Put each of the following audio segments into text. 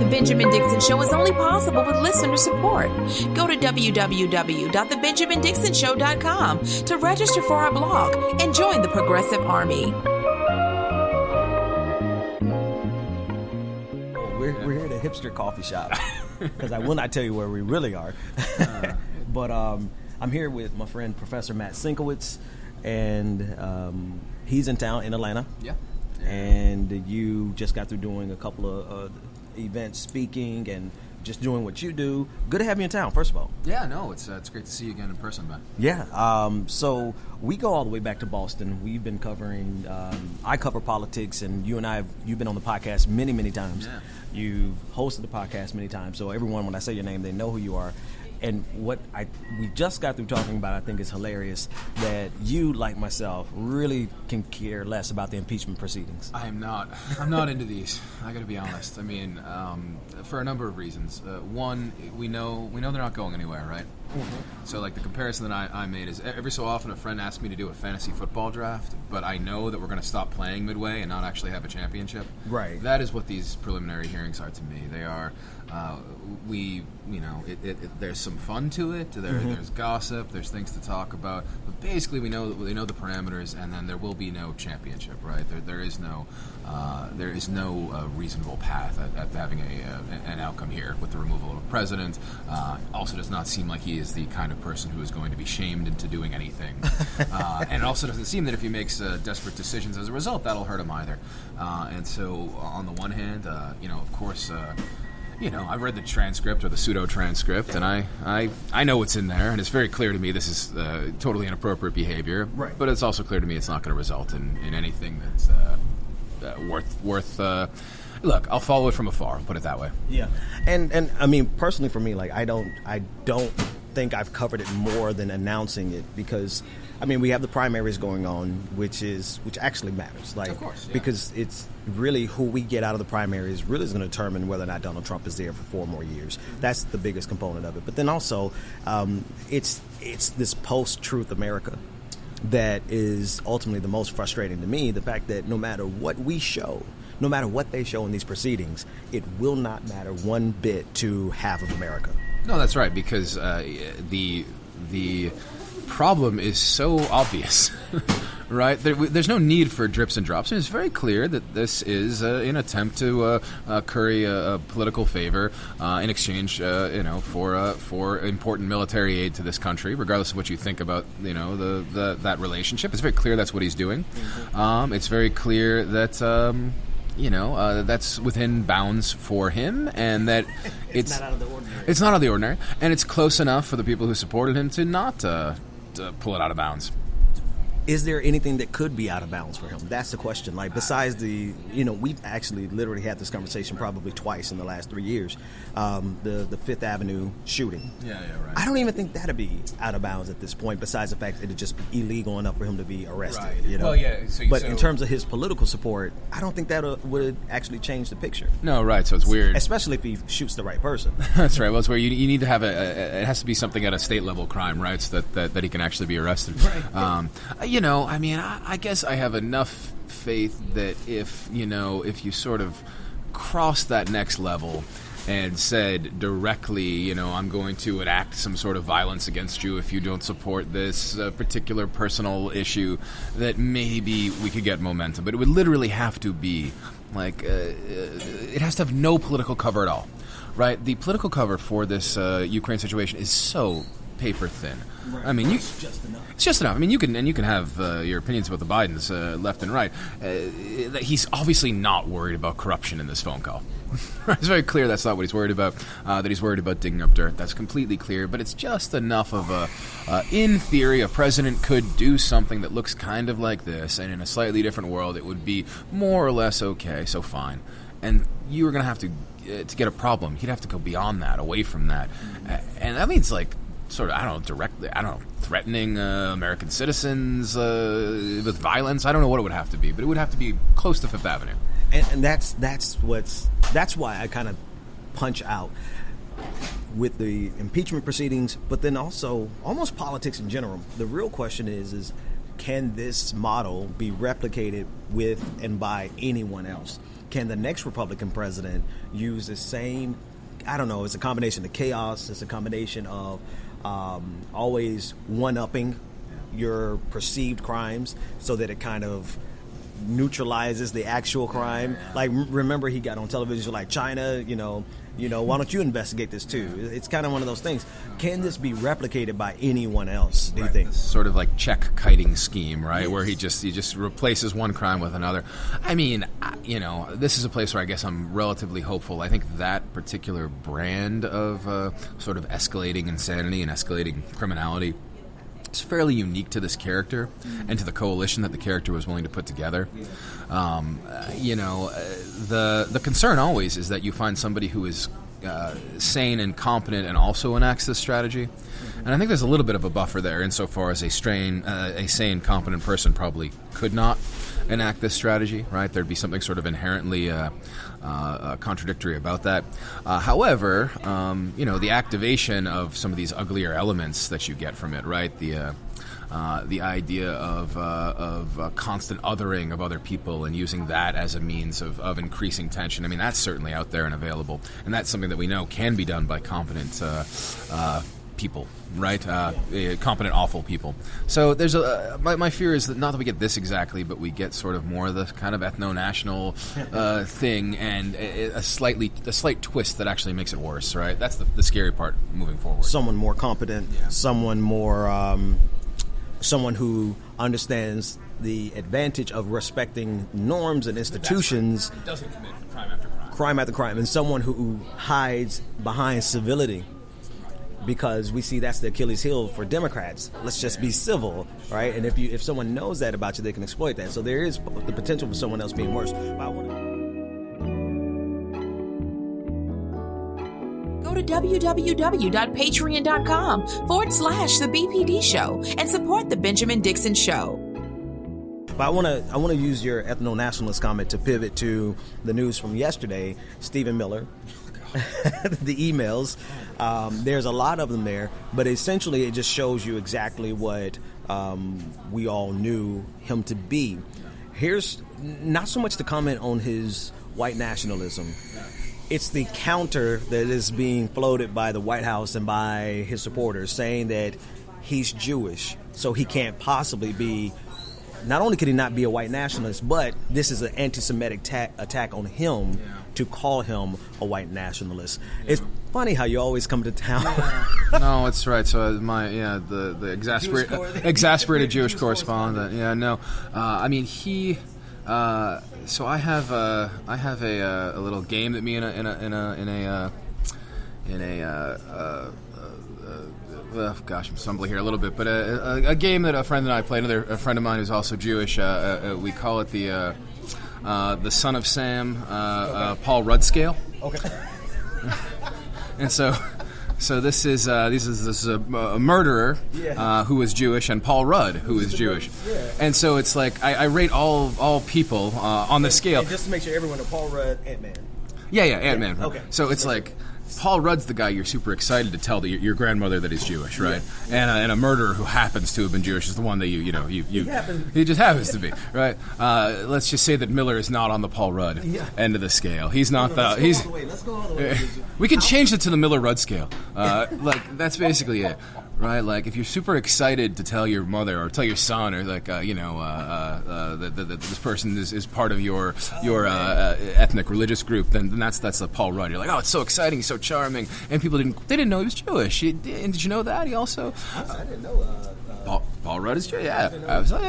The Benjamin Dixon Show is only possible with listener support. Go to www.thebenjamindixonshow.com to register for our blog and join the Progressive Army. We're here at a hipster coffee shop because I will not tell you where we really are. But I'm here with my friend Professor Matt Sinkowitz, and he's in town in Atlanta. Yeah. And you just got through doing a couple of events, speaking, and just doing what you do. Good to have you in town, first of all. Yeah, no, it's great to see you again in person, man. Yeah. So we go all the way back to Boston. We've been covering, I cover politics, and you've been on the podcast many, many times. Yeah. You've hosted the podcast many times, so everyone, when I say your name, they know who you are. And what we just got through talking about, I think is hilarious, that you, like myself, really can care less about the impeachment proceedings. I'm not into these. I got to be honest. I mean, for a number of reasons. One, we know they're not going anywhere, right? Mm-hmm. So, like, the comparison that I made is every so often a friend asks me to do a fantasy football draft, but I know that we're going to stop playing midway and not actually have a championship. Right. That is what these preliminary hearings are to me. They are. There's some fun to it. There's gossip. There's things to talk about. But basically, we know the parameters, and then there will be no championship, right? There is no reasonable path at having an outcome here with the removal of a president. Also, does not seem like he is the kind of person who is going to be shamed into doing anything. And it also doesn't seem that if he makes desperate decisions as a result, that'll hurt him either. And so, on the one hand, of course. I've read the transcript or the pseudo-transcript, and I know what's in there, and it's very clear to me this is totally inappropriate behavior. Right. But it's also clear to me it's not going to result in anything that's worth. Look, I'll follow it from afar. I'll put it that way. Yeah, and I mean, personally for me, like I don't think I've covered it more than announcing it, because I mean, we have the primaries going on, which actually matters. Like, of course, yeah. Because it's really who we get out of the primaries really is going to determine whether or not Donald Trump is there for 4 more years. That's the biggest component of it. But then also, it's this post-truth America that is ultimately the most frustrating to me. The fact that no matter what we show, no matter what they show in these proceedings, it will not matter one bit to half of America. No, that's right, because the problem is so obvious, right? There's no need for drips and drops. And it's very clear that this is an attempt to curry a political favor in exchange, for important military aid to this country, regardless of what you think about, that relationship. It's very clear that's what he's doing. Mm-hmm. It's very clear that. That's within bounds for him, and that it's not out of the ordinary. It's not out of the ordinary, and it's close enough for the people who supported him to not to pull it out of bounds. Is there anything that could be out of bounds for him? That's the question. Like, besides we've actually literally had this conversation probably twice in the last 3 years. The Fifth Avenue shooting. Yeah, right. I don't even think that'd be out of bounds at this point, besides the fact that it'd just be illegal enough for him to be arrested. Right. Well, yeah. But in terms of his political support, I don't think that would actually change the picture. No, right. So it's weird. Especially if he shoots the right person. That's right. Well, it's where you need to have it has to be something at a state level crime, right? So that he can actually be arrested. Right. I guess I have enough faith that if you sort of cross that next level and said directly, I'm going to enact some sort of violence against you if you don't support this particular personal issue, that maybe we could get momentum. But it would literally have to be like it has to have no political cover at all, right? The political cover for this Ukraine situation is so paper thin. Right. I mean, it's just enough. It's just enough. I mean, you can have your opinions about the Bidens left and right. He's obviously not worried about corruption in this phone call. It's very clear that's not what he's worried about. That he's worried about digging up dirt. That's completely clear. But it's just enough of in theory, a president could do something that looks kind of like this, and in a slightly different world, it would be more or less okay. So fine. And you were going to have to get a problem. You'd have to go beyond that, away from that, and that means like. Sort of, threatening American citizens with violence. I don't know what it would have to be, but it would have to be close to Fifth Avenue. And that's why I kind of punch out with the impeachment proceedings, but then also almost politics in general. The real question is can this model be replicated with and by anyone else? can the next Republican president use the same, I don't know, it's a combination of chaos, it's a combination of always one-upping your perceived crimes so that it kind of neutralizes the actual crime. Like, remember he got on television like, China, why don't you investigate this too? It's kind of one of those things. Can this be replicated by anyone else, do you think? Sort of like check kiting scheme, right? Yes. Where he just replaces one crime with another. I mean, this is a place where I guess I'm relatively hopeful. I think that particular brand of sort of escalating insanity and escalating criminality is fairly unique to this character and to the coalition that the character was willing to put together. The concern always is that you find somebody who is sane and competent and also enacts this strategy. And I think there's a little bit of a buffer there insofar as a sane, competent person probably could not enact this strategy, right? There'd be something sort of inherently contradictory about that. However, the activation of some of these uglier elements that you get from it, right? The idea of constant othering of other people and using that as a means of increasing tension. I mean, that's certainly out there and available, and that's something that we know can be done by competent people, right? Competent, awful people. So there's my fear is that not that we get this exactly, but we get sort of more of the kind of ethno-national thing, and a slight twist that actually makes it worse, right? That's the scary part moving forward. Someone more competent, someone more, someone who understands the advantage of respecting norms and institutions. Right. Doesn't commit crime after crime. Crime after crime, and someone who hides behind civility. Because we see that's the Achilles heel for Democrats. Let's just be civil, right? And if someone knows that about you, they can exploit that. So there is the potential for someone else being worse. Go to www.patreon.com/The BPD Show and support The Benjamin Dixon Show. But I want to use your ethno-nationalist comment to pivot to the news from yesterday. Stephen Miller, the emails. There's a lot of them there, but essentially it just shows you exactly what we all knew him to be. Here's not so much the comment on his white nationalism. It's the counter that is being floated by the White House and by his supporters, saying that he's Jewish, so he can't possibly be. Not only could he not be a white nationalist, but this is an anti-Semitic attack on him to call him a white nationalist. Yeah. It's funny how you always come to town. Yeah. No, it's right. So the exasperated Jewish correspondent. Yeah, no. I mean he. So I have a little game that me I'm stumbling here a little bit, but a game that a friend and I play. A friend of mine who's also Jewish. We call it the Son of Sam, Paul Rudd scale. Okay. And so this is a murderer who is Jewish, and Paul Rudd who is Jewish. Yeah. And so it's like I rate all people on the scale. And just to make sure everyone knows, Paul Rudd, Ant-Man. Yeah, Ant-Man. Okay. So it's like Paul Rudd's the guy you're super excited to tell your grandmother that he's Jewish, right? Yeah. And a murderer who happens to have been Jewish is the one that he just happens to be, right? Let's just say that Miller is not on the Paul Rudd end of the scale. He's not Let's go all the way. We can change it to the Miller Rudd scale. Like that's basically it. Right, like if you're super excited to tell your mother or tell your son, or like that this person is part of your ethnic religious group, then that's the Paul Rudd. You're like, oh, it's so exciting, he's so charming, and people didn't know he was Jewish. And did you know that? He also I didn't know. Paul Rudd is Jewish. Yeah,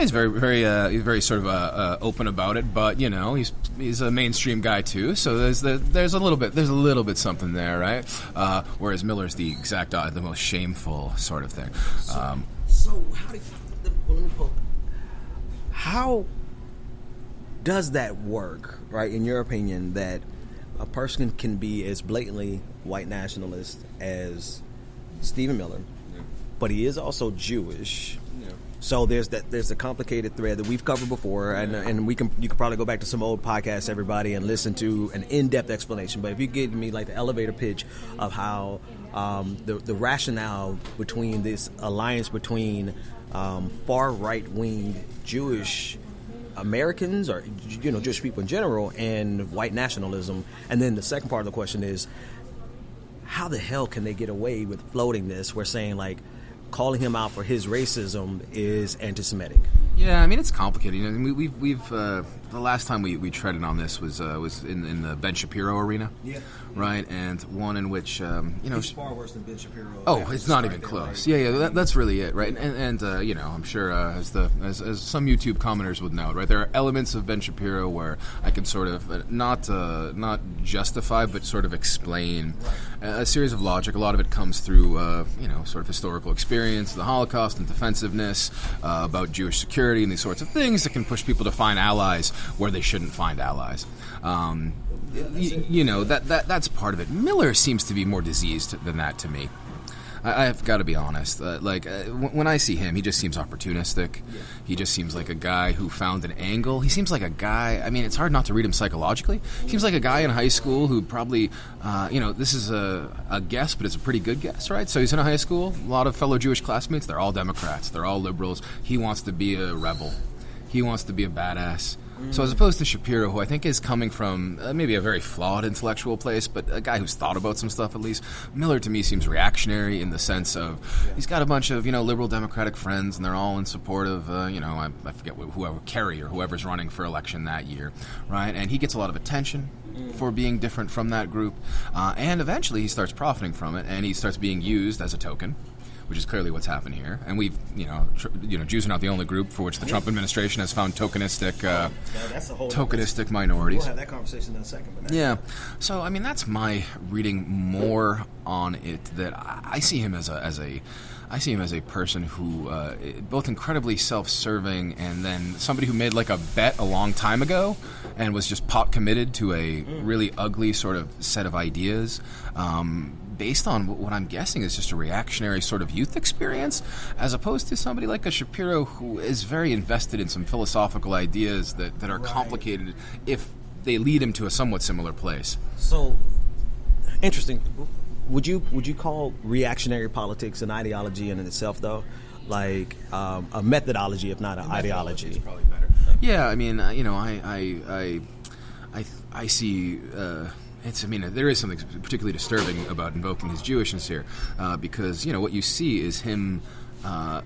he's very sort of open about it, but he's a mainstream guy too. So there's a little bit something there, right? Whereas Miller's the exact the most shameful sort of thing. So how does that work, right? In your opinion, that a person can be as blatantly white nationalist as Stephen Miller, but he is also Jewish. Yeah. So there's a complicated thread that we've covered before, and you can probably go back to some old podcasts, everybody, and listen to an in-depth explanation. But if you give me like the elevator pitch of how the rationale between this alliance between far right-wing Jewish Americans or Jewish people in general and white nationalism? And then the second part of the question is, how the hell can they get away with floating this? We're saying like calling him out for his racism is anti-Semitic. Yeah, I mean it's complicated. I mean, we've the last time we treaded on this was in the Ben Shapiro arena, right? And one in which it's far worse than Ben Shapiro. Oh, it's not even close. Right? Yeah, that's really it, right? And I'm sure as some YouTube commenters would note, right? There are elements of Ben Shapiro where I can sort of not justify, but sort of explain a series of logic. A lot of it comes through sort of historical experience, the Holocaust and defensiveness, about Jewish security and these sorts of things that can push people to find allies where they shouldn't find allies. That's part of it. Miller seems to be more diseased than that to me. I've got to be honest. When I see him, he just seems opportunistic. Yeah. He just seems like a guy who found an angle. He seems like a guy. I mean, it's hard not to read him psychologically. He seems like a guy in high school who probably, this is a guess, but it's a pretty good guess, right? So he's in a high school. A lot of fellow Jewish classmates. They're all Democrats. They're all liberals. He wants to be a rebel. He wants to be a badass. So as opposed to Shapiro, who I think is coming from maybe a very flawed intellectual place, but a guy who's thought about some stuff at least, Miller to me seems reactionary in the sense of he's got a bunch of liberal Democratic friends, and they're all in support of I forget whoever Kerry or whoever's running for election that year, right? And he gets a lot of attention for being different from that group, and eventually he starts profiting from it, and he starts being used as a token, which is clearly what's happened here. And we've, Jews are not the only group for which the Trump administration has found tokenistic minorities. We'll have that conversation in a second. Yeah. So, I mean, that's my reading more on it, that I see him as a person who both incredibly self-serving and then somebody who made like a bet a long time ago and was just pot committed to a really ugly sort of set of ideas. Based on what I'm guessing is just a reactionary sort of youth experience, as opposed to somebody like a Shapiro who is very invested in some philosophical ideas that are complicated if they lead him to a somewhat similar place. So, interesting. Would you call reactionary politics an ideology in itself, though? Like a methodology, if not an ideology? Is probably better. Yeah, I mean, I see... there is something particularly disturbing about invoking his Jewishness here, because, what you see is him,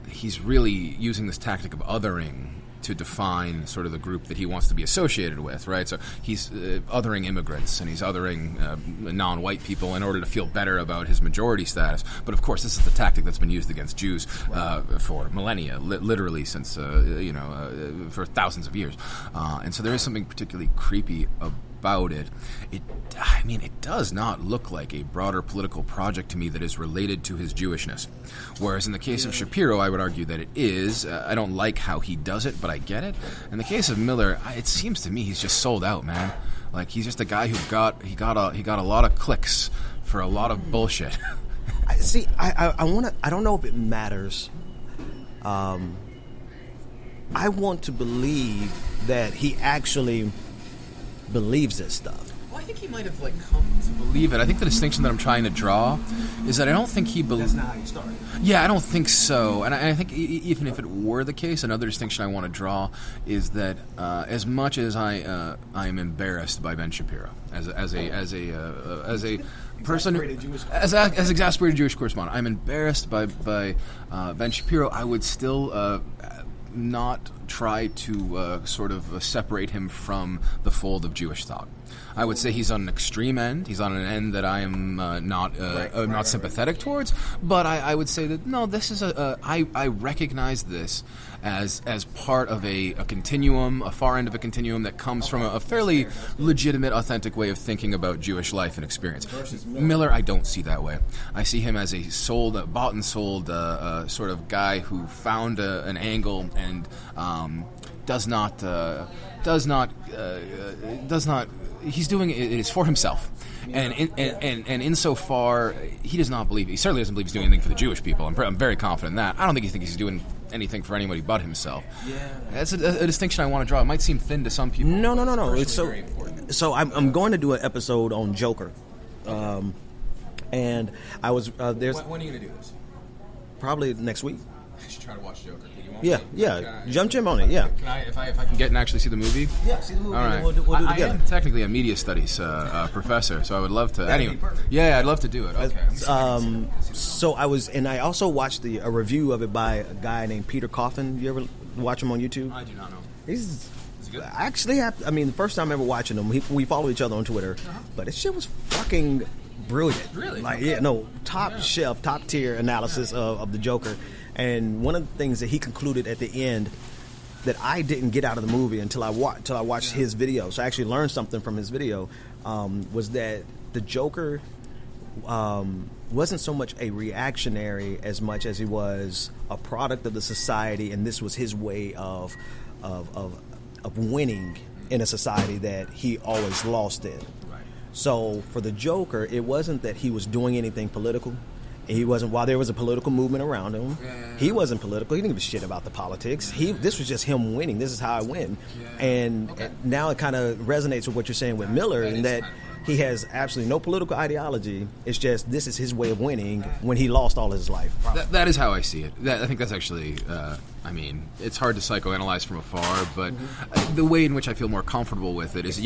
he's really using this tactic of othering to define sort of the group that he wants to be associated with, right? So he's othering immigrants and he's othering non-white people in order to feel better about his majority status. But of course, this is the tactic that's been used against Jews for millennia, literally since, for thousands of years. And so there is something particularly creepy about it. It does not look like a broader political project to me that is related to his Jewishness. Whereas in the case of Shapiro, I would argue that it is. I don't like how he does it, but I get it. In the case of Miller, it seems to me he's just sold out, man. Like he's just a guy who got a lot of clicks for a lot of bullshit. I don't know if it matters. I want to believe that he actually believes this stuff. Well, I think he might have come to believe it. I think the distinction that I'm trying to draw is that I don't think he believes. That's not how you started. Yeah, I don't think so. And I think even if it were the case, another distinction I want to draw is that as much as I am embarrassed by Ben Shapiro as a person, as exasperated Jewish correspondent, I'm embarrassed by Ben Shapiro. I would still not try to sort of separate him from the fold of Jewish thought. I would say he's on an extreme end. He's on an end that I am not sympathetic towards. But I would say that no, this is I recognize this as part of a continuum, a far end of a continuum that comes from a fairly legitimate, authentic way of thinking about Jewish life and experience. Miller, I don't see that way. I see him as a bought and sold sort of guy who found an angle and does not. He's doing it is for himself, and insofar he does not believe. He certainly doesn't believe he's doing anything for the Jewish people. I'm very confident in that. I don't think he thinks he's doing anything for anybody but himself. Yeah, that's a distinction I want to draw. It might seem thin to some people. No. It's so I'm going to do an episode on Joker, and I was there's. When are you going to do this? Probably next week. I should try to watch Joker. You want Yeah, me? yeah. Jump on it. Yeah. Can I, if I can get and actually see the movie? Yeah, see the movie. All right. We'll do it I together. am technically a media studies professor, so I would love to. That'd Anyway, be perfect. yeah, I'd love to do it. Okay. So I also watched a review of it by a guy named Peter Coffin. You ever watch him on YouTube? I do not know. He's Is it good? actually, the first time ever watching him, we follow each other on Twitter, but this shit was fucking brilliant. Really? Like, Okay. yeah, no, top shelf, top tier analysis of the Joker. And one of the things that he concluded at the end that I didn't get out of the movie until I watched his video. So I actually learned something from his video, was that the Joker wasn't so much a reactionary as much as he was a product of the society, and this was his way of winning in a society that he always lost in. Right. So for the Joker, it wasn't that he was doing anything political. He wasn't. While there was a political movement around him, he wasn't political. He didn't give a shit about the politics. This was just him winning. This is how I win. And now it kind of resonates with what you're saying with Miller, in that he has absolutely no political ideology. It's just this is his way of winning when he lost all his life. That is how I see it. I think that's actually, it's hard to psychoanalyze from afar, but the way in which I feel more comfortable with it is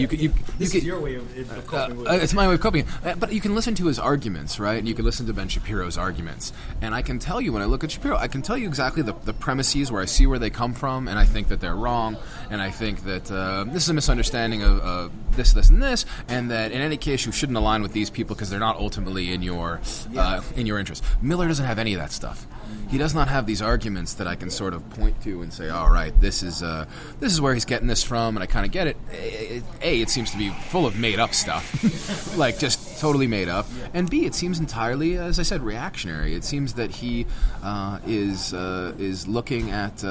This is your way of coping with it. it's my way of coping. But you can listen to his arguments, right? And you can listen to Ben Shapiro's arguments. And I can tell you, when I look at Shapiro, I can tell you exactly the premises where I see where they come from, and I think that they're wrong, and I think that this is a misunderstanding of this, and this, and that in any case you shouldn't align with these people because they're not ultimately in your interest. Miller doesn't have any of that stuff. He does not have these arguments that I can sort of point to and say, all right, this is where he's getting this from, and I kind of get it. It seems to be full of made up stuff, like just totally made up, and B, it seems entirely, as I said, reactionary. It seems that he is looking at.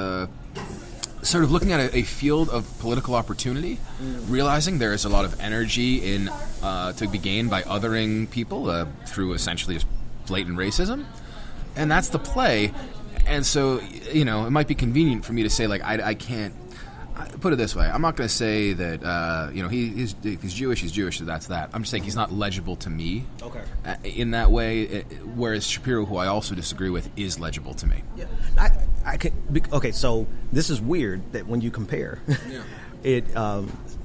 Sort of looking at a field of political opportunity, realizing there is a lot of energy to be gained by othering people through essentially blatant racism, and that's the play. And so, it might be convenient for me to say, like, I can't put it this way. I'm not going to say that if he's Jewish, he's Jewish. So that's that. I'm just saying he's not legible to me. Okay. In that way, whereas Shapiro, who I also disagree with, is legible to me. Yeah. I can. Okay, so this is weird that when you compare,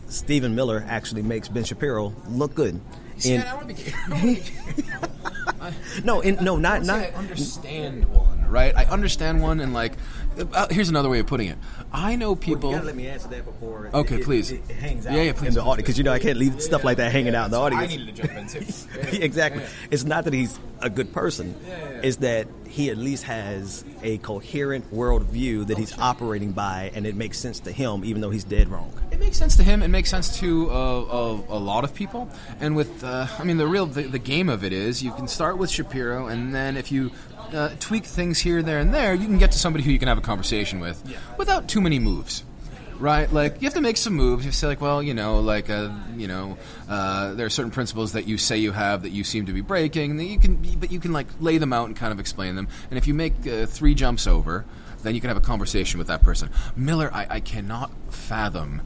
Stephen Miller actually makes Ben Shapiro look good. I want to be careful. I understand one, right? I understand one, and like, here's another way of putting it. I know people. You gotta let me answer that before. Okay, please. It hangs out Yeah, please. in the audience, because I can't leave stuff like that hanging out in the audience. I needed to jump in too. Exactly. It's not that he's a good person. It's that he at least has a coherent worldview that he's operating by, and it makes sense to him, even though he's dead wrong. It makes sense to him. It makes sense to a lot of people. And with, the game of it is you can start with Shapiro, and then if you tweak things here, there, and there, you can get to somebody who you can have a conversation with without too many moves. Right, like you have to make some moves. You say, like, well, there are certain principles that you say you have that you seem to be breaking, and you can like lay them out and kind of explain them. And if you make 3 jumps over, then you can have a conversation with that person. Miller, I cannot fathom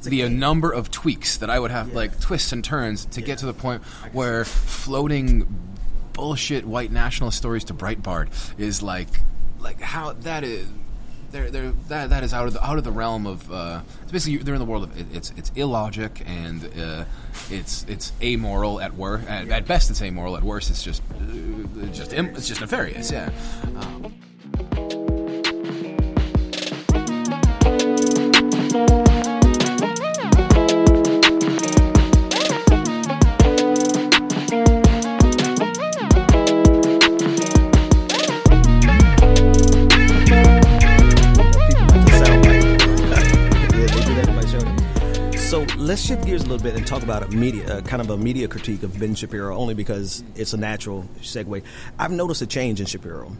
the number of tweaks that I would have, like twists and turns, to get to the point where floating bullshit white nationalist stories to Breitbart is like how that is. That is out of the realm of it's basically they're in the world of it's illogic, and it's amoral at worst. At best, it's amoral. At worst, it's just nefarious. Yeah. Let's shift gears a little bit and talk about a media critique of Ben Shapiro, only because it's a natural segue. I've noticed a change in Shapiro.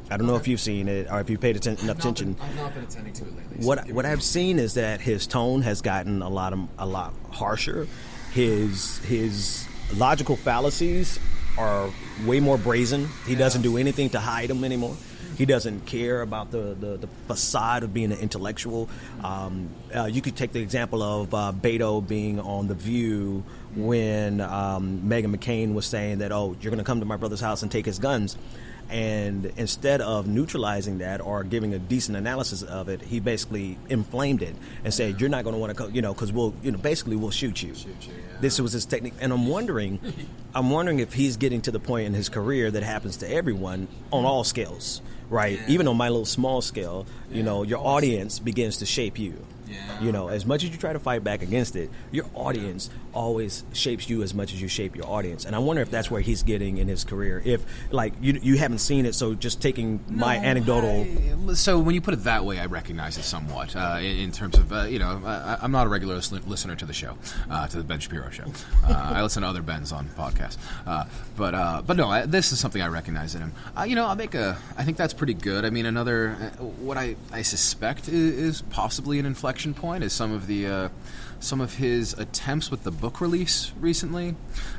I don't know if you've seen it or if you paid enough attention. I've not been attending to it lately. What I've seen is that his tone has gotten a lot harsher. His logical fallacies are way more brazen. He doesn't do anything to hide them anymore. He doesn't care about the facade of being an intellectual. You could take the example of Beto being on The View when Meghan McCain was saying that, oh, you're going to come to my brother's house and take his guns. And instead of neutralizing that or giving a decent analysis of it, he basically inflamed it and said, "You're not going to want to, because basically we'll shoot you." This was his technique, and I'm wondering if he's getting to the point in his career that happens to everyone on all scales, right? Yeah. Even on my little small scale, your audience begins to shape you. Yeah. As much as you try to fight back against it, your audience always shapes you as much as you shape your audience. And I wonder if that's where he's getting in his career. If, you haven't seen it, so just taking my anecdotal... So when you put it that way, I recognize it somewhat in terms of, I'm not a regular listener to the show, to the Ben Shapiro show. I listen to other Bens on podcasts. But no, this is something I recognize in him. I think that's pretty good. I mean, what I suspect is possibly an inflection point is some of his attempts with the book release recently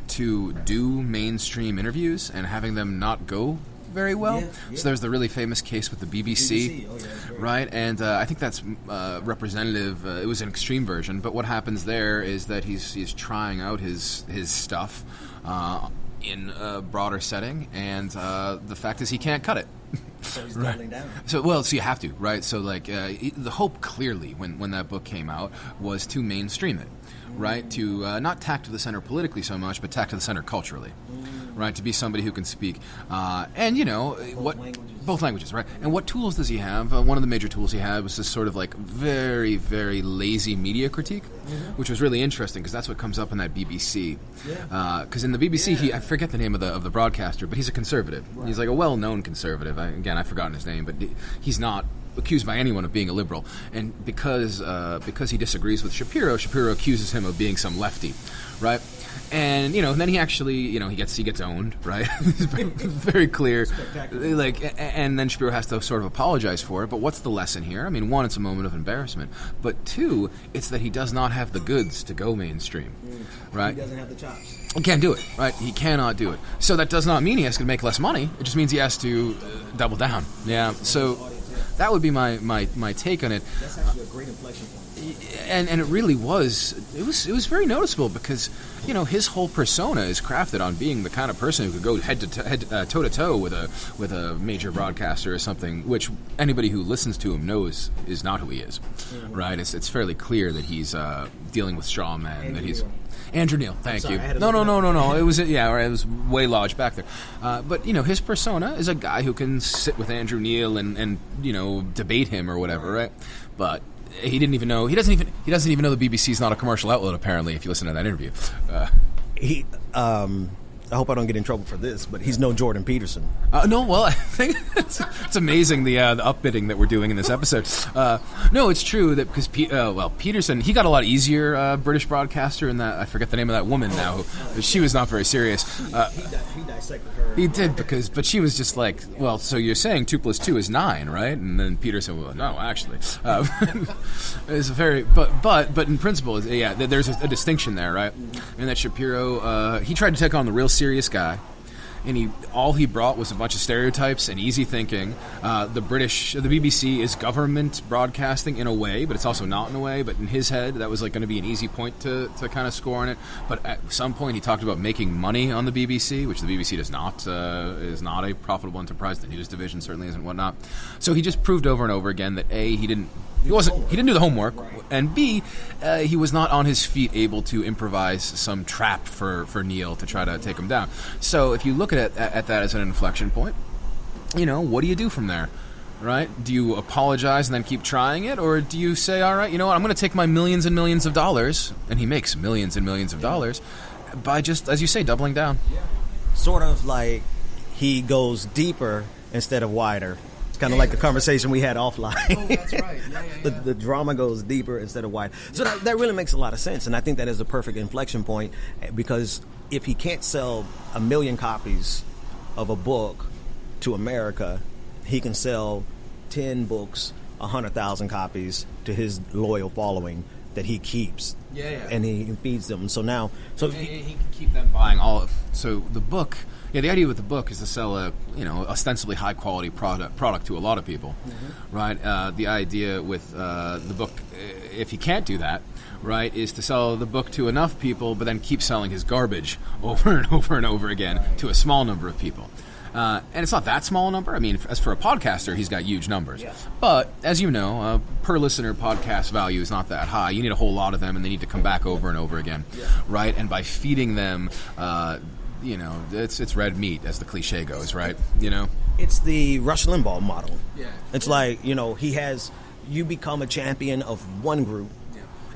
to do mainstream interviews and having them not go very well. Yeah. So there's the really famous case with the BBC. Oh, yeah, right? And I think that's representative. It was an extreme version, but what happens there is that he's trying out his stuff in a broader setting, and the fact is he can't cut it. So he's doubling down. So you have to, right? So the hope clearly when that book came out was to mainstream it, right? To not tack to the center politically so much, but tack to the center culturally, right? To be somebody who can speak, both languages, right? And what tools does he have? One of the major tools he had was this sort of very, very lazy media critique, which was really interesting because that's what comes up in that BBC. Because in the BBC, I forget the name of the broadcaster, but he's a conservative. Right. He's like a well-known conservative. I've forgotten his name, but he's not accused by anyone of being a liberal. And because he disagrees with Shapiro accuses him of being some lefty, right? And then he actually he gets owned, right? Very clear, and then Shapiro has to sort of apologize for it. But what's the lesson here? I mean, one, it's a moment of embarrassment, but two, it's that he does not have the goods to go mainstream, right? He doesn't have the chops. He can't do it, right? He cannot do it. So that does not mean he has to make less money. It just means he has to double down. Yeah. So that would be my take on it. That's actually a great inflection point. And it really was. It was very noticeable because his whole persona is crafted on being the kind of person who could go toe to toe with a major broadcaster or something, which anybody who listens to him knows is not who he is, right? It's fairly clear that he's dealing with straw man. That he's Andrew Neil. Thank you. No. It was it was way lodged back there. But his persona is a guy who can sit with Andrew Neil and debate him or whatever, right? But he doesn't even know the BBC is not a commercial outlet, apparently, if you listen to that interview. I hope I don't get in trouble for this, but he's no Jordan Peterson. No, well, I think it's amazing the upbidding that we're doing in this episode. No, it's true that because Peterson, he got a lot easier British broadcaster, and that I forget the name of that woman now. She was not very serious. He dissected her. He did but she was just like, well, so you're saying 2 + 2 is 9, right? And then Peterson, well, no, actually, it's very but in principle, there's a distinction there, right? And that Shapiro, he tried to take on the real serious guy, and all he brought was a bunch of stereotypes and easy thinking. The BBC is government broadcasting in a way, but it's also not in a way. But in his head, that was going to be an easy point to kind of score on it. But at some point, he talked about making money on the BBC, which the BBC does not is not a profitable enterprise. The news division certainly isn't, whatnot. So he just proved over and over again that A, he didn't do the homework, and B, he was not on his feet able to improvise some trap for Neil to try to take him down. So if you look at that as an inflection point, what do you do from there, right? Do you apologize and then keep trying it, or do you say, all right, you know what, I'm going to take my millions and millions of dollars, and he makes millions and millions of dollars by just, as you say, doubling down. Sort of like he goes deeper instead of wider. It's kind of like the conversation we had offline. Oh, that's right. Yeah. The drama goes deeper instead of wide. So that really makes a lot of sense, and I think that is a perfect inflection point, because if he can't sell 1 million copies of a book to America, he can sell 10 books, 100,000 copies to his loyal following that he keeps. Yeah. And he feeds them. So he can keep them buying all of. So the book. Yeah, the idea with the book is to sell a ostensibly high quality product to a lot of people, right? The idea with the book, if he can't do that, right, is to sell the book to enough people, but then keep selling his garbage over and over and over again to a small number of people. And it's not that small a number. I mean, as for a podcaster, he's got huge numbers. Yeah. But, as you know, per listener podcast value is not that high. You need a whole lot of them, and they need to come back over and over again, right? And by feeding them, it's red meat, as the cliche goes, right? It's the Rush Limbaugh model. Yeah. It's like, you become a champion of one group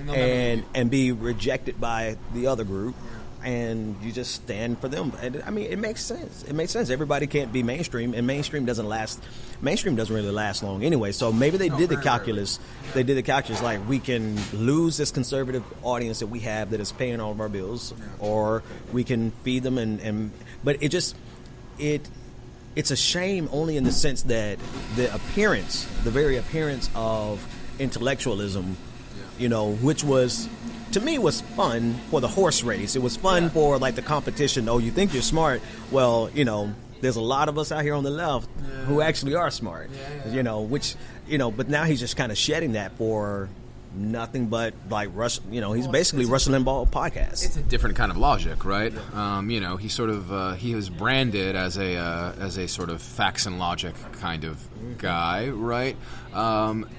and be rejected by the other group. And you just stand for them. And, I mean, it makes sense. It makes sense. Everybody can't be mainstream, and mainstream doesn't really last long anyway. So maybe they did the calculus. They did the calculus like, we can lose this conservative audience that we have that is paying all of our bills, or we can feed them. But it's a shame only in the sense that the very appearance of intellectualism, which was, to me, was fun for the horse race. It was fun for, like, the competition. Oh, you think you're smart? Well, there's a lot of us out here on the left who actually are smart. But now he's just kind of shedding that for nothing but, like, Rush. He's basically Rush Limbaugh podcast. It's a different kind of logic, right? He sort of he was branded as a sort of facts and logic kind of guy, right?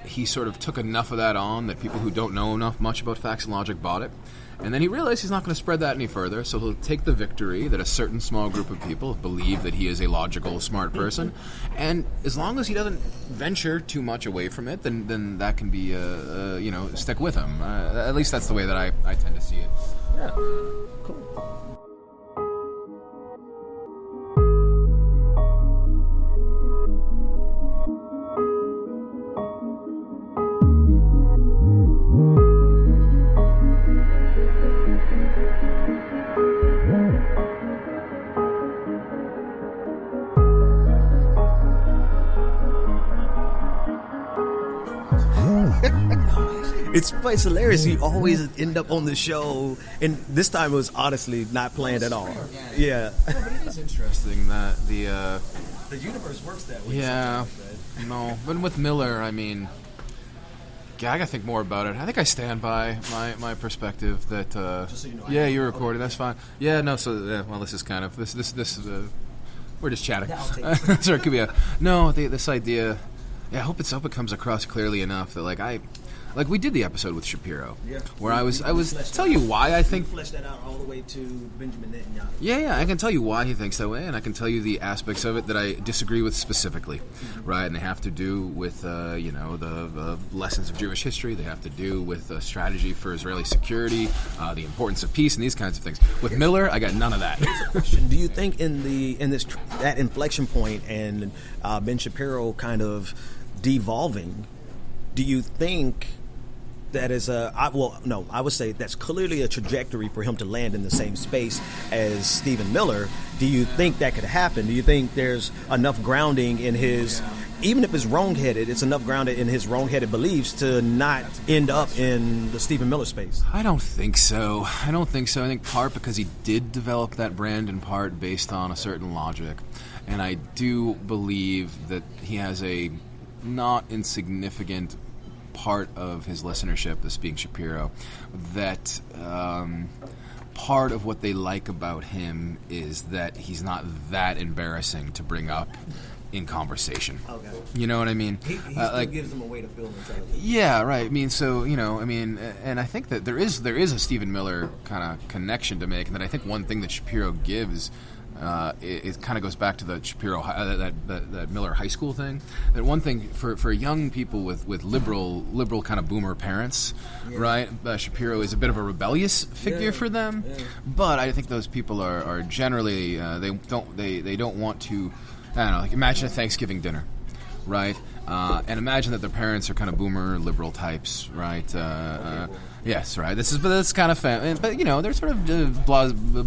He sort of took enough of that on that people who don't know much about facts and logic bought it. And then he realized he's not going to spread that any further, so he'll take the victory that a certain small group of people believe that he is a logical, smart person. And as long as he doesn't venture too much away from it, then that can be, stick with him. At least that's the way that I tend to see it. Yeah, cool. It's hilarious. He always end up on the show, and this time it was honestly not planned at all. Yeah. But it is interesting that the universe works that way. Yeah. No, but with Miller, I mean, I gotta think more about it. I think I stand by my perspective that. Just so you know, you're recording. That's fine. Yeah. No. So this is kind of this. We're just chatting. So it could be this idea. Yeah, I hope it comes across clearly enough that like we did the episode with Shapiro, where I was tell you why I think flesh that out all the way to Benjamin Netanyahu. Yeah, I can tell you why he thinks that way, and I can tell you the aspects of it that I disagree with specifically, right? And they have to do with the lessons of Jewish history. They have to do with strategy for Israeli security, the importance of peace, and these kinds of things. With Miller, I got none of that. Do you think that inflection point and Ben Shapiro kind of devolving? Do you think that is I would say that's clearly a trajectory for him to land in the same space as Stephen Miller. Do you think that could happen? Do you think there's enough grounding in his, even if it's wrong-headed, it's enough grounded in his wrong-headed beliefs to not end up in the Stephen Miller space? I don't think so. I think part because he did develop that brand, in part based on a certain logic. And I do believe that he has a not insignificant part of his listenership, this being Shapiro, that part of what they like about him is that he's not that embarrassing to bring up in conversation. Okay. You know what I mean? He still gives them a way to feel themselves. Yeah, right. I mean, and I think that there is a Stephen Miller kind of connection to make, and that I think one thing that Shapiro gives it kind of goes back to the Shapiro that Miller High School thing. That one thing for young people with liberal kind of boomer parents, right? Shapiro is a bit of a rebellious figure for them, but I think those people are generally they don't want to. I don't know. Like imagine a Thanksgiving dinner, right? And imagine that their parents are kind of boomer liberal types, right? Yes, right. That's kind of but they're sort of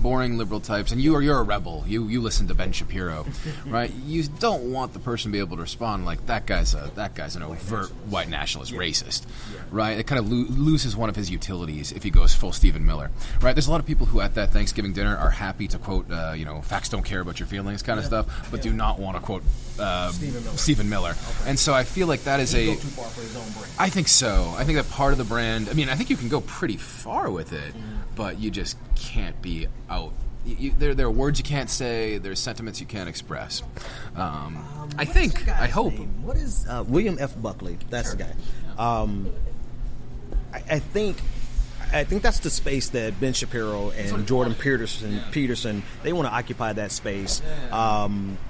boring liberal types, and you're a rebel. You listen to Ben Shapiro, right? You don't want the person to be able to respond like that guy's an overt white nationalist racist, right? It kind of loses one of his utilities if he goes full Stephen Miller, right? There's a lot of people who at that Thanksgiving dinner are happy to quote, facts don't care about your feelings kind of stuff, but do not want to quote Stephen Miller. Okay. And so I feel like that is go too far for his own brand. I think so. I think that part of the brand. I mean, I think you can go pretty far with it, but you just can't be there are words you can't say. There's sentiments you can't express. I hope. What is William F. Buckley? That's the guy. I think that's the space that Ben Shapiro and Jordan Peterson they want to occupy that space.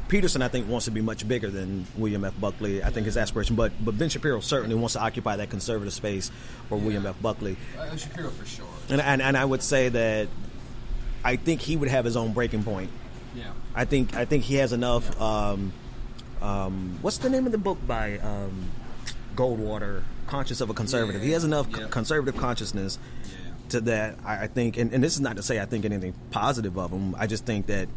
Peterson, I think, wants to be much bigger than William F. Buckley. I think his aspiration, but Ben Shapiro certainly wants to occupy that conservative space for William F. Buckley. Shapiro for sure. And I would say that I think he would have his own breaking point. Yeah. I think he has enough. What's the name of the book by Goldwater? Conscious of a Conservative. He has enough conservative consciousness to that. I think, and this is not to say I think anything positive of him. I just think that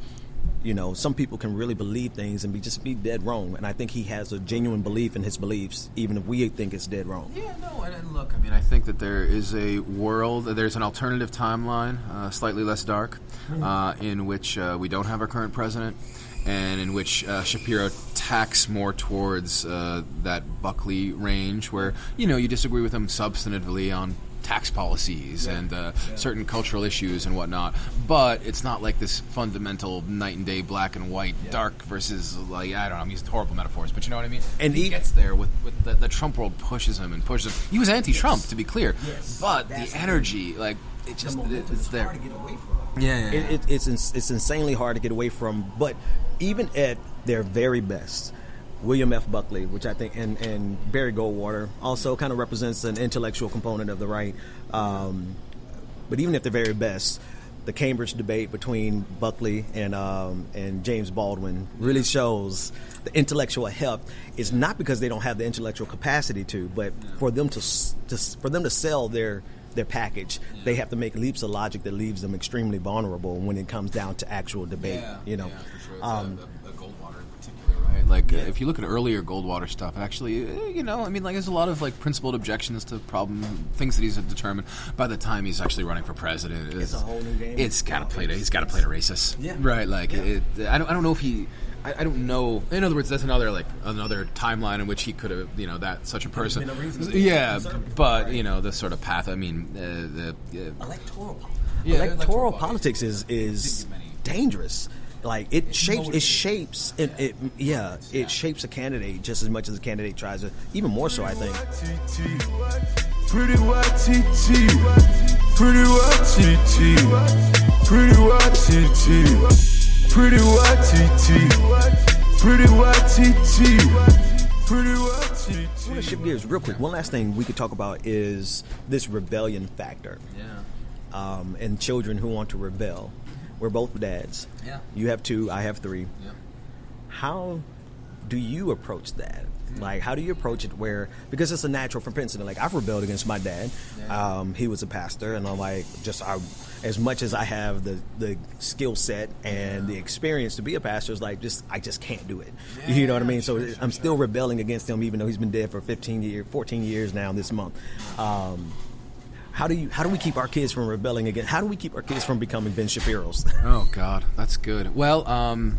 some people can really believe things and just be dead wrong. And I think he has a genuine belief in his beliefs, even if we think it's dead wrong. Yeah, no, and look, I mean, I think that there is a world, there's an alternative timeline, slightly less dark, in which we don't have our current president, and in which Shapiro tacks more towards that Buckley range, where you disagree with him substantively on tax policies and certain cultural issues and whatnot, but it's not like this fundamental night and day, black and white, dark versus, like, I don't know, I'm using horrible metaphors, but you know what I mean? And he gets there with the Trump world pushes him. He was anti-Trump, to be clear, but the energy, like, it's there. Hard to get away from. It's insanely hard to get away from, but even at their very best, William F. Buckley, which I think, and Barry Goldwater also kind of represents an intellectual component of the right. But even at the very best, the Cambridge debate between Buckley and James Baldwin really shows the intellectual heft is not because they don't have the intellectual capacity to, but for them to sell their package, they have to make leaps of logic that leaves them extremely vulnerable when it comes down to actual debate. For sure. It's Goldwater in particular, right? Like, if you look at earlier Goldwater stuff, actually, there's a lot of, like, principled objections to things that he's determined. By the time he's actually running for president, it's a whole new game. He's got to play to racist, right? Like, I don't know if he. I don't know. In other words, that's another timeline in which he could have, that such a person. But the sort of path. I mean, the electoral politics is dangerous. Like, it shapes a candidate just as much as a candidate tries to, even more so, I think. Pretty white TT, pretty white TT, pretty white TT, pretty white TT, pretty white TT, pretty white TT. I want to shift gears real quick. One last thing we could talk about is this rebellion factor. And children who want to rebel. We're both dads. Yeah. You have 2, I have 3. Yeah. How do you approach that? Like, how do you approach it because it's a natural propensity. Like, I've rebelled against my dad. Yeah. He was a pastor, and I'm like, as much as I have the skill set and the experience to be a pastor, it's like, I just can't do it. Yeah, you know what I mean? So I'm still rebelling against him, even though he's been dead for 14 years now this month. How do we keep our kids from rebelling again? How do we keep our kids from becoming Ben Shapiros? Oh, God, that's good. Well,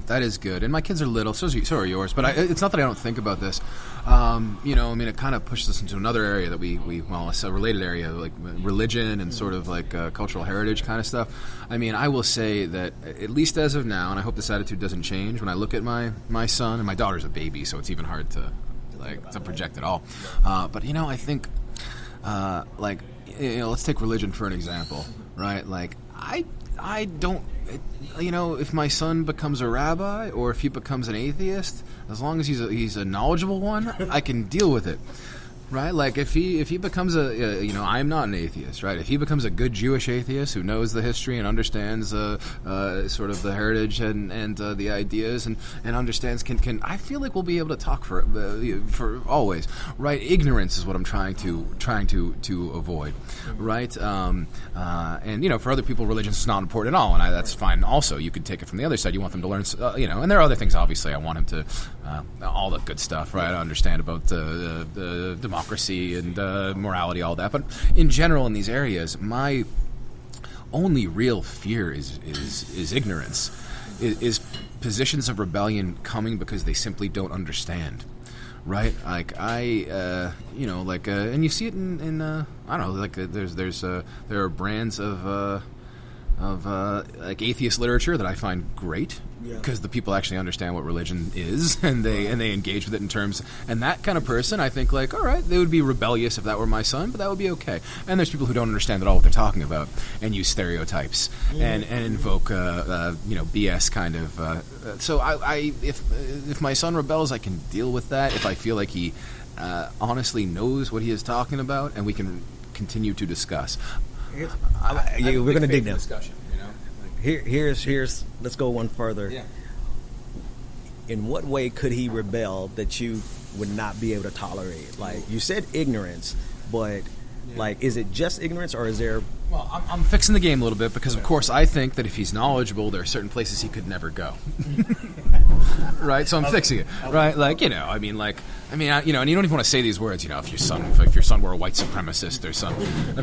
that is good. And my kids are little, so are yours. But it's not that I don't think about this. It kind of pushes us into another area that it's a related area, like religion and sort of like cultural heritage kind of stuff. I mean, I will say that, at least as of now, and I hope this attitude doesn't change, when I look at my son, and my daughter's a baby, so it's even hard to project at all. But, I think, let's take religion for an example, right? Like, I don't, if my son becomes a rabbi or if he becomes an atheist, as long as he's a knowledgeable one, I can deal with it. Right, like if he becomes I'm not an atheist, right? If he becomes a good Jewish atheist who knows the history and understands sort of the heritage and the ideas and understands can I feel like we'll be able to talk for always, right? Ignorance is what I'm trying to avoid, right? And for other people, religion is not important at all, and that's fine. Also, you could take it from the other side. You want them to learn, and there are other things. Obviously, I want him to all the good stuff, right? I understand about the democracy and morality, all that. But in general, in these areas, my only real fear is ignorance, is positions of rebellion coming because they simply don't understand. Right, like and you see it in I don't know, like there are brands of like atheist literature that I find great, because the people actually understand what religion is, and they engage with it in terms. And that kind of person, I think, like, all right, they would be rebellious if that were my son, but that would be okay. And there's people who don't understand at all what they're talking about and use stereotypes and invoke BS kind of. So if my son rebels, I can deal with that. If I feel like he honestly knows what he is talking about, and we can continue to discuss. We're going to dig down. Discussion, Here's. Let's go one further. Yeah. In what way could he rebel that you would not be able to tolerate? Like you said, ignorance, but like, is it just ignorance, or is there? Well, I'm fixing the game a little bit because, of course, I think that if he's knowledgeable, there are certain places he could never go. Right, so I'm fixing it. Right, like and you don't even want to say these words. If your son were a white supremacist or some,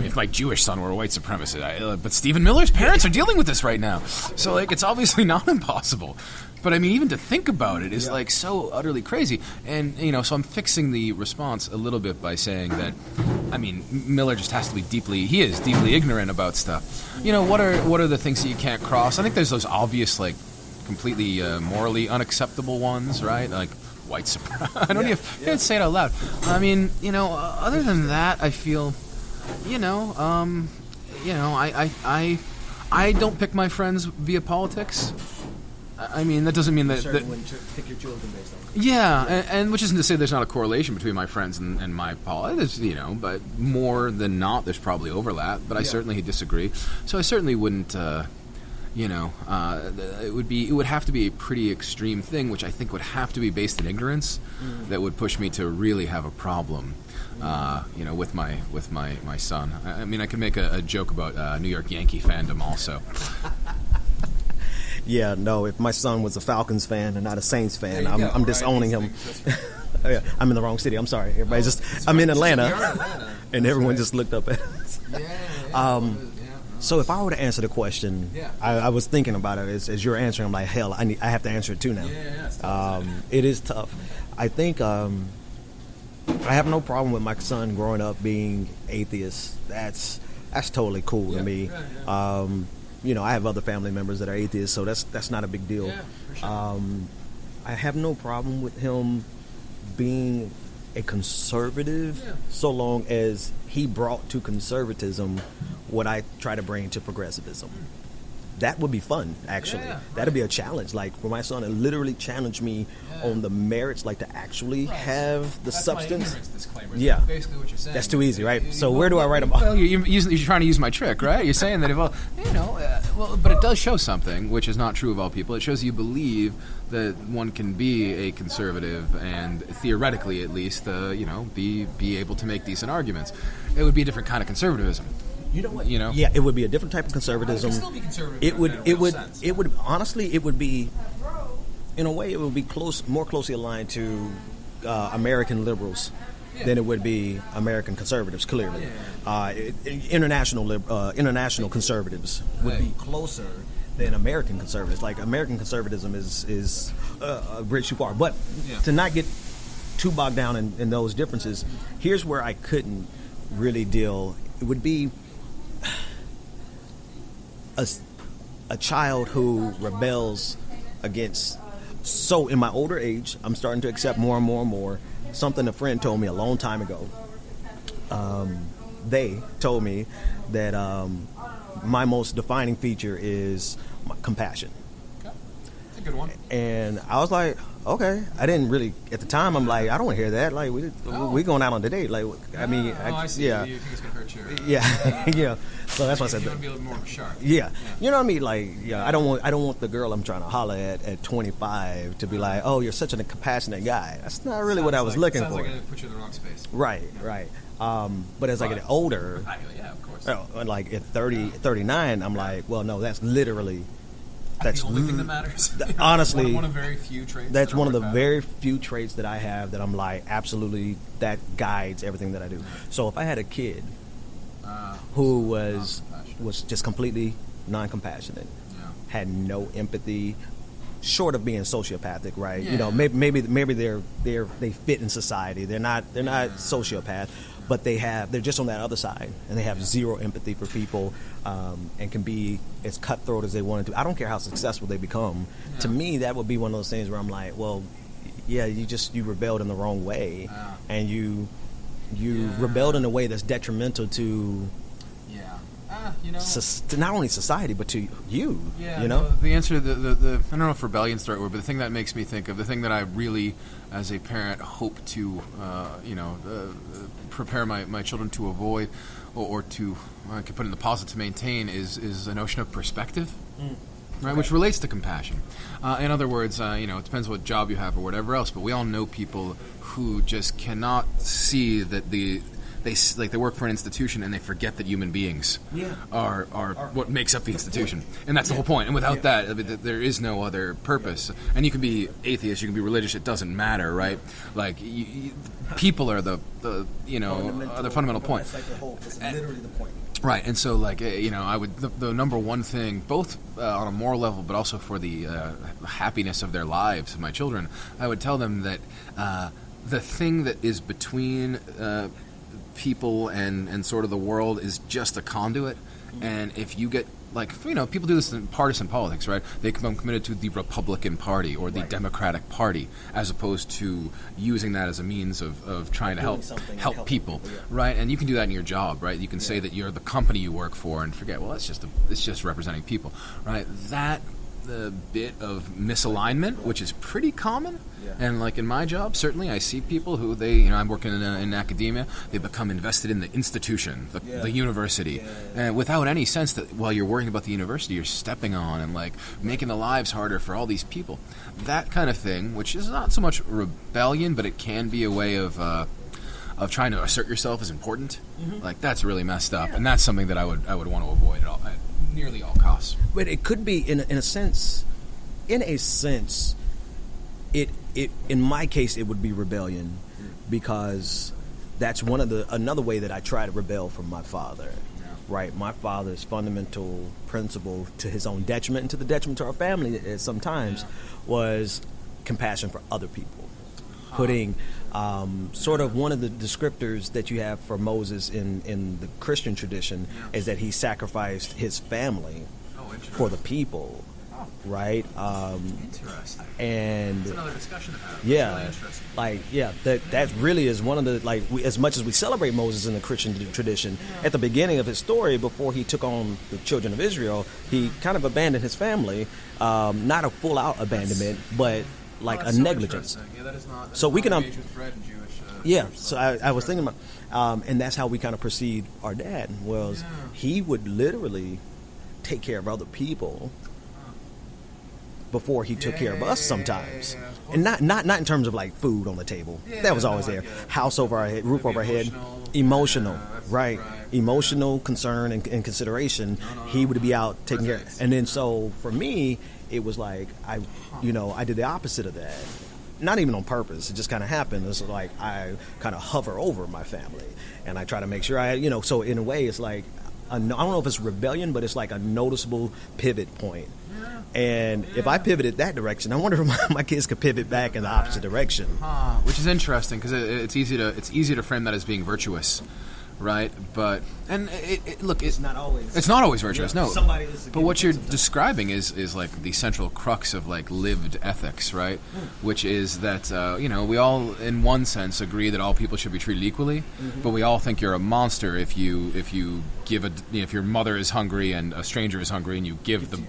if my Jewish son were a white supremacist, but Stephen Miller's parents are dealing with this right now, so like it's obviously not impossible. But even to think about it is like so utterly crazy, and so I'm fixing the response a little bit by saying that, Miller just has to be deeply ignorant about stuff. What are the things that you can't cross? I think there's those obvious, like, completely morally unacceptable ones, right? Like white supremacy. I don't even say it out loud. Other than that, I feel, I don't pick my friends via politics. That doesn't mean that wouldn't pick your children based on. And which isn't to say there's not a correlation between my friends and my politics, but more than not, there's probably overlap. But I certainly disagree. So I certainly wouldn't. It would have to be a pretty extreme thing, which I think would have to be based in ignorance, that would push me to really have a problem. With my son. I could make a joke about New York Yankee fandom also. Yeah, no, if my son was a Falcons fan and not a Saints fan, I'm disowning him. I'm in the wrong city. I'm sorry. I'm in Atlanta, and everyone just looked up at us. So if I were to answer the question, I was thinking about it as you're answering. I'm like, hell, I have to answer it too now. It is tough. I think I have no problem with my son growing up being atheist. That's totally cool to me. I have other family members that are atheists, so that's not a big deal. Yeah, for sure. I have no problem with him being a conservative, so long as he brought to conservatism what I try to bring to progressivism. That would be fun, actually. That'd be a challenge. Like, for my son to literally challenge me on the merits, like to actually have the substance. My ignorance disclaimer. Yeah. That's basically what you're saying. That's too easy, right? So where do I write about? Well, you're trying to use my trick, right? You're saying that, but it does show something, which is not true of all people. It shows you believe that one can be a conservative and theoretically, at least, be able to make decent arguments. It would be a different kind of conservatism. You know what? Yeah, it would be a different type of conservatism. It would still be conservative. It would honestly, it would be, in a way, it would be more closely aligned to American liberals than it would be American conservatives. Clearly, international conservatives would be closer than American conservatives. Like, American conservatism is a bridge too far. But to not get too bogged down in those differences, here's where I couldn't really deal. It would be a child who rebels against. So in my older age, I'm starting to accept more and more and more something a friend told me a long time ago. They told me that my most defining feature is my compassion. Okay. That's a good one. And I was like, okay. I didn't really, at the time, I'm like, I don't want to hear that. Like, we going out on the date. Like, I see. Yeah. You think it's going to hurt you. Yeah, yeah. So that's why I said you that. want to be a little more sharp. Yeah. You know what I mean? Like, I don't want the girl I'm trying to holler at 25 to be like, oh, you're such a compassionate guy. That's not really what I was looking for. Sounds like it puts you in the wrong space. Right, right. But as I get older, yeah, of course. Like at 30, 39, I'm like, well, no, that's literally. That's the only thing that matters. Honestly, one of very few traits. That's one of the very few traits that I have that I'm like, absolutely, that guides everything that I do. So if I had a kid who was just completely non-compassionate, had no empathy, short of being sociopathic, right? Yeah. You know, maybe they fit in society. They're not sociopath, but they're just on that other side, and they have zero empathy for people, and can be as cutthroat as they wanted to. I don't care how successful they become. Yeah. To me, that would be one of those things where I'm like, well, yeah, you rebelled in the wrong way, and you rebelled in a way that's detrimental to to not only society but to you. Yeah, you know. The answer, the I don't know if rebellion's the right word, but the thing that makes me think of, the thing that I really, as a parent, hope to prepare my children to avoid, or to I could put it in the positive, to maintain, is a notion of perspective. Right, okay. Which relates to compassion. In other words, it depends what job you have or whatever else, but we all know people who just cannot see that they work for an institution and they forget that human beings are what makes up the institution, and that's the whole point. And without that, there is no other purpose. And you can be atheist, you can be religious; it doesn't matter, right? Like people are the fundamental point. It's literally the point. Right, and so I would the number one thing, both on a moral level, but also for the happiness of their lives, of my children, I would tell them that the thing that is between people and sort of the world is just a conduit. And if you get people do this in partisan politics, right? They become committed to the Republican Party or the Democratic Party, as opposed to using that as a means of trying to help people, right? And you can do that in your job, right? You can say that you're the company you work for and forget, well, it's just representing people, right? That the bit of misalignment, which is pretty common. And in my job, certainly I see people who I'm working in academia, they become invested in the institution, the university, and without any sense that while you're worrying about the university, you're stepping on and making the lives harder for all these people. That kind of thing, which is not so much rebellion, but it can be a way of trying to assert yourself as important. That's really messed up, and that's something that I would want to avoid at nearly all costs. But it could be in a sense. It in my case, it would be rebellion, because that's another way that I try to rebel from my father. Right, my father's fundamental principle, to his own detriment and to the detriment to our family sometimes, was compassion for other people. Putting sort of one of the descriptors that you have for Moses in the Christian tradition is that he sacrificed his family for the people. Right, interesting. And that's another discussion to have. Yeah, really that really is one of the as much as we celebrate Moses in the Christian tradition, at the beginning of his story, before he took on the children of Israel, he kind of abandoned his family, not a full out abandonment, but a negligence. Yeah, that is not. So we can engage with Fred in Jewish. So I was thinking about, and that's how we kind of perceived our dad. He would literally take care of other people before he took care of us sometimes. And not in terms of food on the table. That was always there. House over our head, roof over our head. Emotional, right. Emotional concern and consideration. He would be out taking care. And then so for me, it was I did the opposite of that. Not even on purpose. It just kind of happened. It's I kind of hover over my family, and I try to make sure so in a way it's I don't know if it's rebellion, but it's a noticeable pivot point. And if I pivoted that direction, I wonder if my kids could pivot back in the opposite direction. Which is interesting, because it's easy to frame that as being virtuous, right? But it's not always virtuous. No, but what you're describing is the central crux of lived ethics, right? Which is that we all in one sense agree that all people should be treated equally, but we all think you're a monster if you give if your mother is hungry and a stranger is hungry and you give them,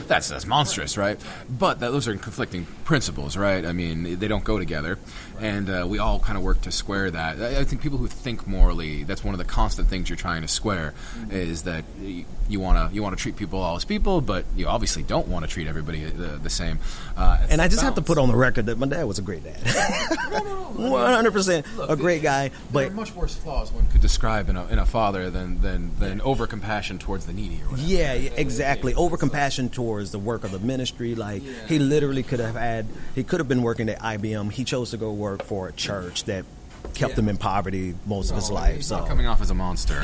that's monstrous, right? But those are conflicting principles, right? I mean, they don't go together, and we all kind of work to square that. I think people who think morally, that's one of the constant things you're trying to square, is that you want to treat people all as people, but you obviously don't want to treat everybody the same. And I just have to put on the record that my dad was a great dad. 100% a great guy. But there are much worse flaws one could describe in a father than over compassion towards the needy or whatever. Yeah, exactly. Over compassion towards the work of the ministry. He literally could have been working at IBM. He chose to go work for a church that kept him in poverty most of his life. He's not coming off as a monster.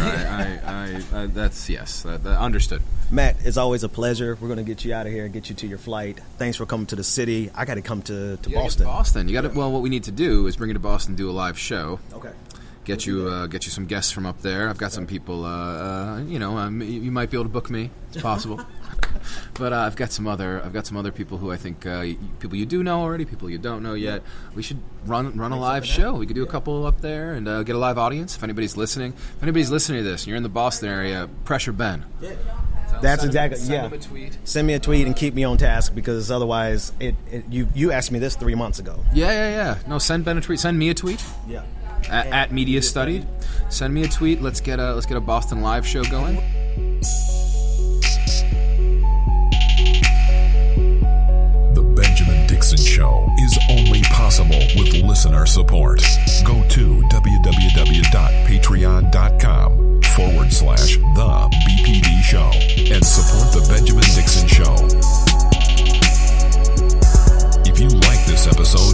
That's understood. Matt, it's always a pleasure. We're going to get you out of here and get you to your flight. Thanks for coming to the city. I got to come to Boston. Boston. You got to. Well, what we need to do is bring you to Boston and do a live show. Okay. get you some guests from up there. I've got some people. You might be able to book me. It's possible. But I've got some other people who I think people you do know already, people you don't know yet. We should run a live show. We could do a couple up there and get a live audience. If anybody's listening to this and you're in the Boston area, pressure Ben. That's exactly. Send him a tweet. Send me a tweet and keep me on task, because otherwise, you asked me this 3 months ago. Yeah. No, send Ben a tweet. Send me a tweet. Yeah. At Media Studied. Send me a tweet. Let's get a Boston live show going. The Benjamin Dixon Show is only possible with listener support. Go to www.patreon.com/The BPD Show and support The Benjamin Dixon Show. If you like this episode